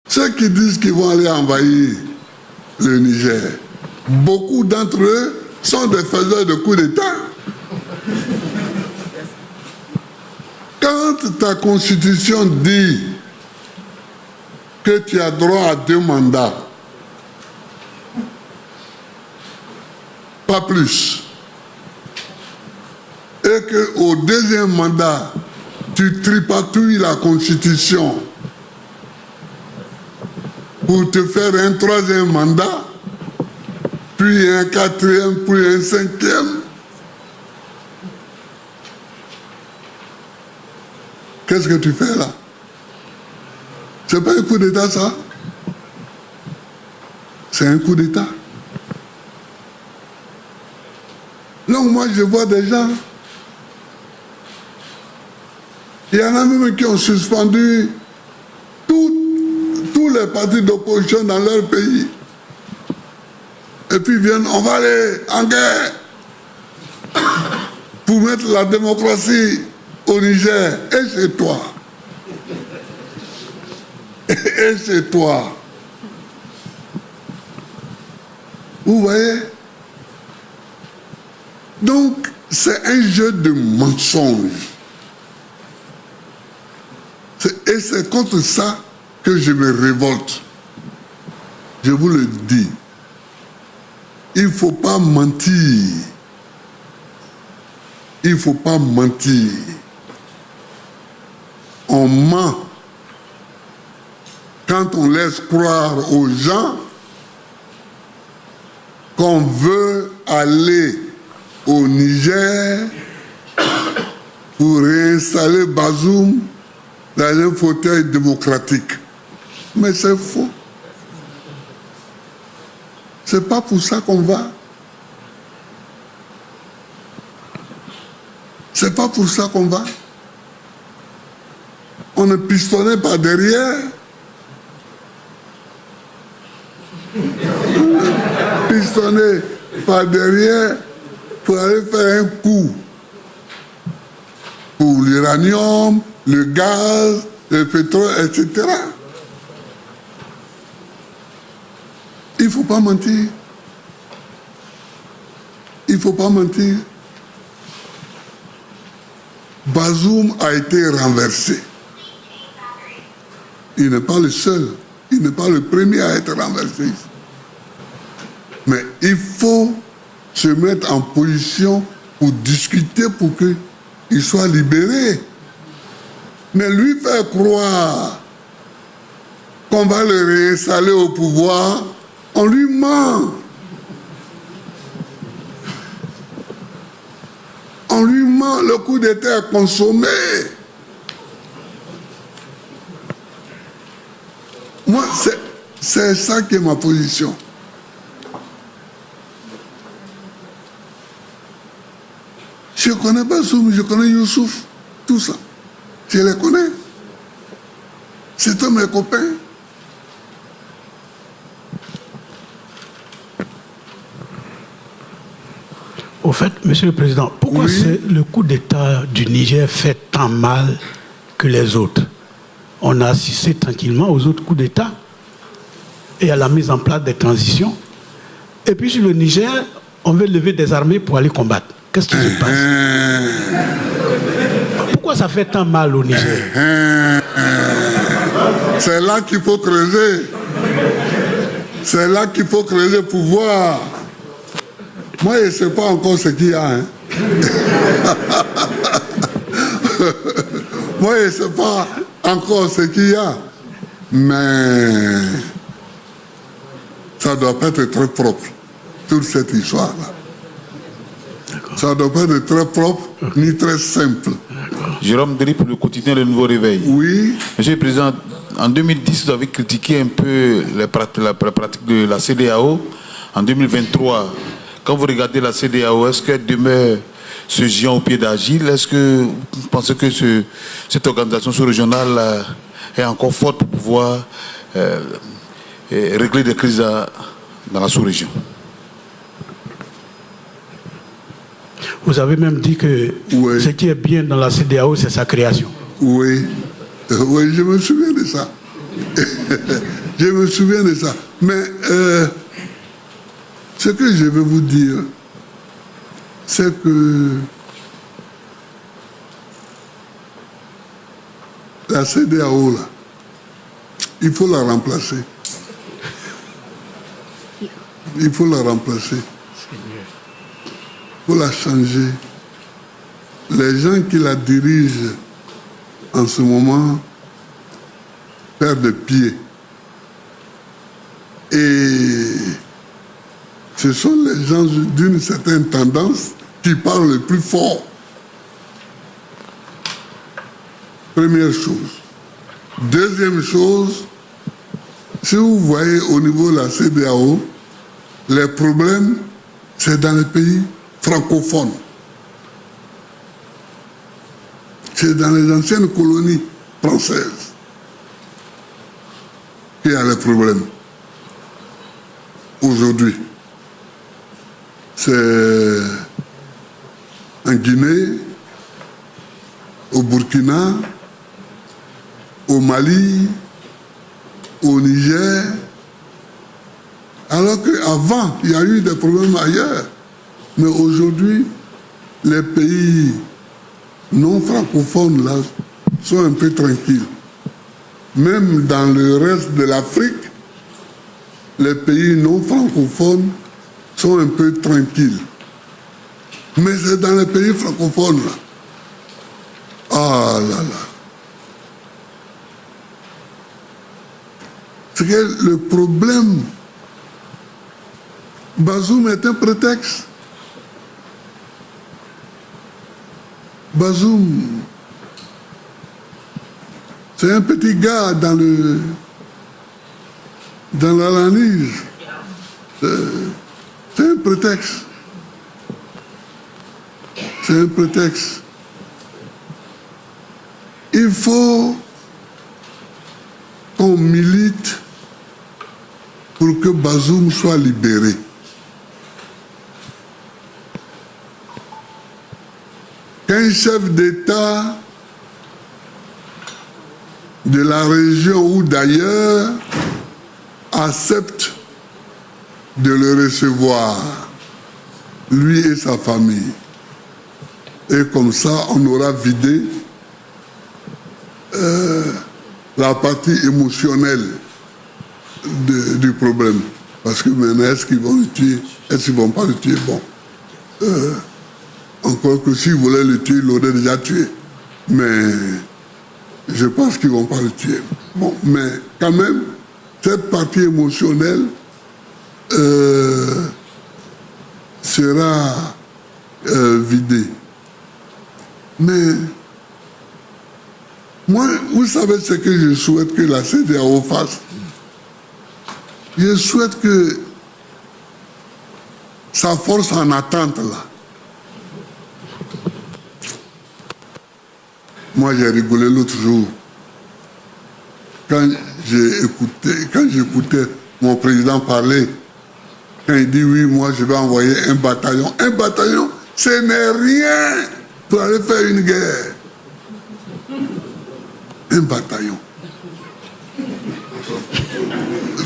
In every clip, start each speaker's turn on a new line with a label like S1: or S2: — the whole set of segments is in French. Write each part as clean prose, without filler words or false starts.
S1: Ceux qui disent qu'ils vont aller envahir le Niger, beaucoup d'entre eux sont des faiseurs de coups d'État. Quand ta constitution dit que tu as droit à 2 mandats, pas plus, et qu'au 2e mandat, tu tripatouilles la constitution pour te faire un 3e mandat, puis un 4e, puis un 5e. Qu'est-ce que tu fais là? C'est pas un coup d'État, ça? C'est un coup d'État. Donc moi, je vois des gens, il y en a même qui ont suspendu tous les partis d'opposition dans leur pays. Et puis viennent, on va aller en guerre pour mettre la démocratie au Niger. Et c'est toi. Et c'est toi. Vous voyez? Donc, c'est un jeu de mensonges. Et c'est contre ça que je me révolte. Je vous le dis. Il ne faut pas mentir. Il ne faut pas mentir. On ment quand on laisse croire aux gens qu'on veut aller au Niger pour réinstaller Bazoum dans un fauteuil démocratique. Mais c'est faux. C'est pas pour ça qu'on va. C'est pas pour ça qu'on va. On est pistonné par derrière. Pistonné par derrière pour aller faire un coup pour l'uranium, le gaz, le pétrole, etc. Il ne faut pas mentir. Il ne faut pas mentir. Bazoum a été renversé. Il n'est pas le seul. Il n'est pas le premier à être renversé. Mais il faut se mettre en position pour discuter pour qu'il soit libéré. Mais lui faire croire qu'on va le réinstaller au pouvoir, on lui ment. On lui ment, le coup d'État est consommé. Moi, c'est ça qui est ma position. Je connais Bazoum, je connais Youssouf, tout ça. Je les connais. C'est mes copains.
S2: Au fait, Monsieur le Président, pourquoi le coup d'État du Niger fait tant mal que les autres? On a assisté tranquillement aux autres coups d'État et à la mise en place des transitions. Et puis sur le Niger, on veut lever des armées pour aller combattre. Qu'est-ce qui se passe? Pourquoi ça fait tant mal au Niger?
S1: C'est là qu'il faut creuser. C'est là qu'il faut creuser pour voir. Moi, je ne sais pas encore ce qu'il y a. Hein. Moi, je ne sais pas encore ce qu'il y a. Mais ça ne doit pas être très propre, toute cette histoire-là. Ça ne doit pas être très propre, ni très simple.
S3: Jérôme Deri pour le quotidien Le Nouveau Réveil.
S1: Oui.
S3: Monsieur le Président, en 2010, vous avez critiqué un peu la pratique de la CEDEAO. En 2023, quand vous regardez la CEDEAO, est-ce qu'elle demeure ce géant au pied d'Agile? Est-ce que vous pensez que cette organisation sous-régionale est encore forte pour pouvoir régler des crises dans la sous-région?
S2: Vous avez même dit que ce qui est bien dans la CEDEAO, c'est sa création.
S1: Oui. Oui, je me souviens de ça. Je me souviens de ça. Mais ce que je veux vous dire, c'est que la CEDEAO, là, il faut la remplacer. Il faut la remplacer. Il faut la changer. Les gens qui la dirigent en ce moment perdent pied. Et ce sont les gens d'une certaine tendance qui parlent le plus fort. Première chose. Deuxième chose, si vous voyez au niveau de la CEDEAO, les problèmes, c'est dans les pays francophones. C'est dans les anciennes colonies françaises qu'il y a les problèmes. Aujourd'hui, c'est en Guinée, au Burkina, au Mali, au Niger, alors qu'avant, il y a eu des problèmes ailleurs. Mais aujourd'hui, les pays non francophones là sont un peu tranquilles. Même dans le reste de l'Afrique, les pays non francophones sont un peu tranquilles. Mais c'est dans les pays francophones là. Ah là là. C'est que le problème, Bazoum est un prétexte. Bazoum, c'est un petit gars dans l'analyse. C'est un prétexte. C'est un prétexte. Il faut qu'on milite pour que Bazoum soit libéré. Qu'un chef d'État de la région ou d'ailleurs accepte de le recevoir, lui et sa famille. Et comme ça, on aura vidé la partie émotionnelle du problème. Parce que maintenant, est-ce qu'ils vont le tuer? Est-ce qu'ils ne vont pas le tuer? Bon. Encore que s'ils voulaient le tuer, ils l'auraient déjà tué. Mais je pense qu'ils ne vont pas le tuer. Bon, mais quand même, cette partie émotionnelle sera vidée. Mais moi, vous savez ce que je souhaite que la CEDEAO fasse? Je souhaite que sa force en attente là. Moi, j'ai rigolé l'autre jour. Quand j'écoutais mon président parler, quand il dit oui, moi je vais envoyer un bataillon. Un bataillon, ce n'est rien pour aller faire une guerre. Un bataillon.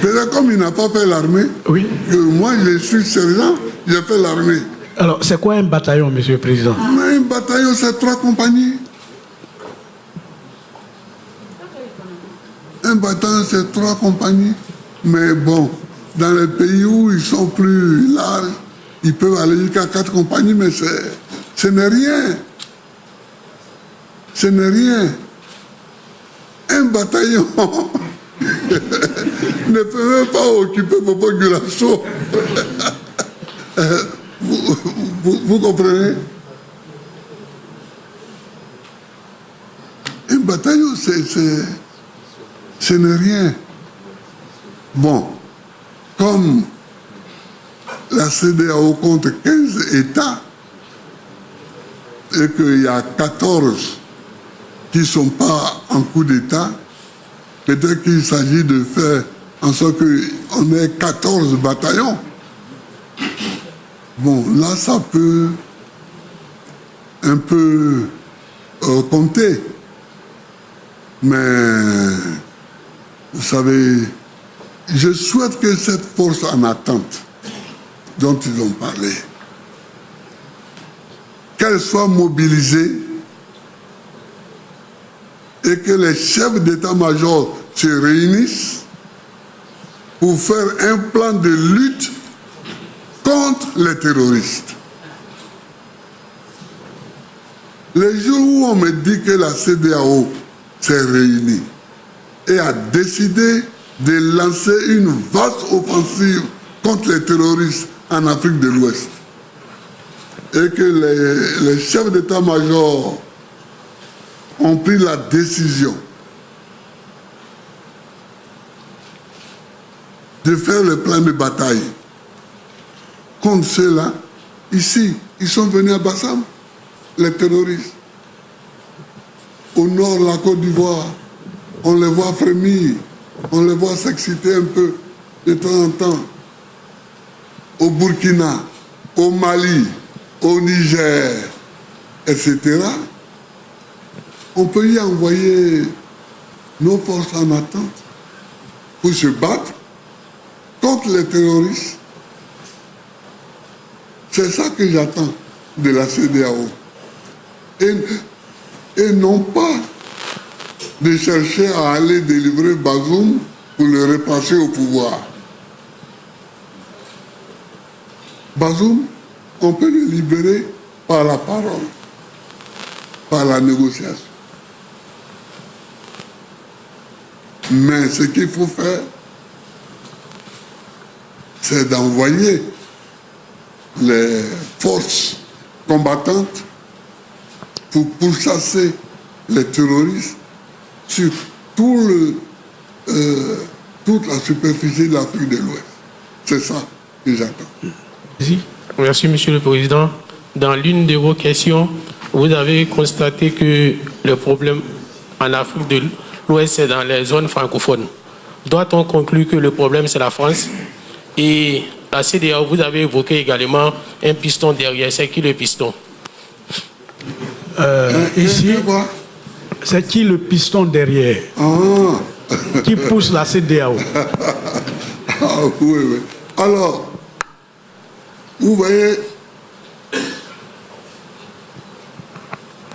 S1: Peut-être comme il n'a pas fait l'armée,
S2: oui.
S1: Moi je suis sergent, j'ai fait l'armée.
S2: Alors, c'est quoi un bataillon, Monsieur le Président?
S1: Un bataillon, c'est 3 compagnies. Un bataillon, c'est 3 compagnies. Mais bon, dans les pays où ils sont plus larges, ils peuvent aller jusqu'à 4 compagnies, mais ce n'est rien. Ce n'est rien. Un bataillon ne peut même pas occuper Bobo Gulasso. Vous comprenez? Un bataillon, ce n'est rien. Bon, comme la CEDEAO compte 15 États et qu'il y a 14 qui ne sont pas en coup d'État, peut-être qu'il s'agit de faire en sorte qu'on ait 14 bataillons. Bon, là, ça peut un peu compter. Mais Vous savez, je souhaite que cette force en attente dont ils ont parlé, qu'elle soit mobilisée et que les chefs d'état-major se réunissent pour faire un plan de lutte contre les terroristes. Les jours où on me dit que la CEDEAO s'est réunie et a décidé de lancer une vaste offensive contre les terroristes en Afrique de l'Ouest et que les chefs d'état-major ont pris la décision de faire le plan de bataille contre ceux-là, ici, ils sont venus à Bassam, les terroristes. Au nord, la Côte d'Ivoire, on les voit frémir, on les voit s'exciter un peu de temps en temps. Au Burkina, au Mali, au Niger, etc. On peut y envoyer nos forces en attente pour se battre contre les terroristes. C'est ça que j'attends de la CEDEAO. Et non pas de chercher à aller délivrer Bazoum pour le repasser au pouvoir. Bazoum, on peut le libérer par la parole, par la négociation. Mais ce qu'il faut faire, c'est d'envoyer les forces combattantes pour pourchasser les terroristes sur toute la superficie de l'Afrique de l'Ouest. C'est ça que j'attends.
S4: Merci, Monsieur le Président. Dans l'une de vos questions, vous avez constaté que le problème en Afrique de l'Ouest, c'est dans les zones francophones. Doit-on conclure que le problème, c'est la France? Et la CEDEAO, vous avez évoqué également un piston derrière. C'est qui le piston?
S2: Ici, c'est qui le piston derrière? Qui pousse la CEDEAO?
S1: Ah, oui, oui. Alors, vous voyez,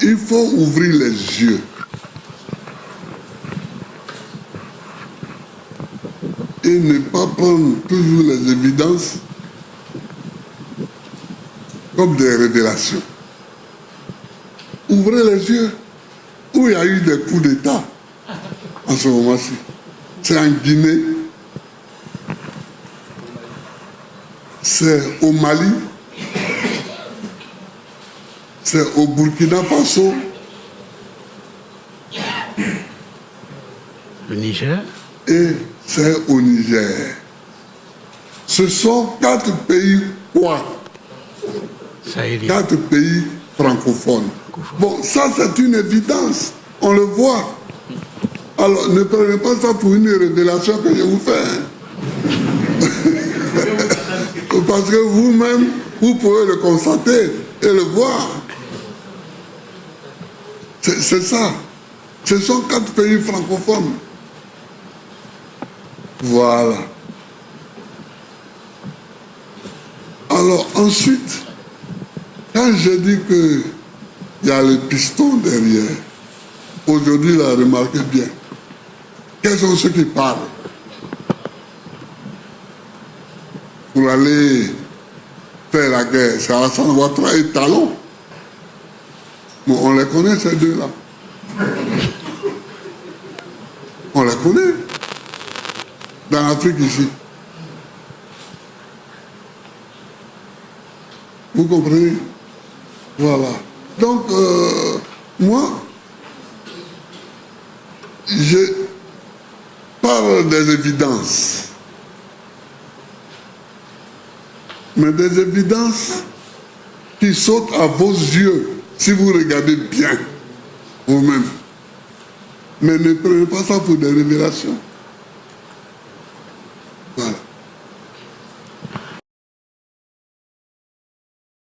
S1: il faut ouvrir les yeux. Et ne pas prendre toujours les évidences comme des révélations. Ouvrez les yeux. Où il y a eu des coups d'État en ce moment-ci. C'est en Guinée. C'est au Mali. C'est au Burkina Faso.
S2: Le Niger.
S1: Et c'est au Niger. Ce sont 4 pays quoi? 4 pays francophones. Bon, ça c'est une évidence. On le voit. Alors ne prenez pas ça pour une révélation que je vous fais. Parce que vous-même, vous pouvez le constater et le voir. C'est ça. Ce sont 4 pays francophones. Voilà. Alors ensuite, quand je dis qu'il y a le piston derrière, aujourd'hui, là, remarquez bien, quels sont ceux qui parlent pour aller faire la guerre? C'est Alassane Ouattara et Talon. Bon, on les connaît, ces deux-là. On les connaît. Dans l'Afrique ici. Vous comprenez? Voilà. Donc, moi, je parle des évidences. Mais des évidences qui sautent à vos yeux si vous regardez bien vous-même. Mais ne prenez pas ça pour des révélations. Voilà.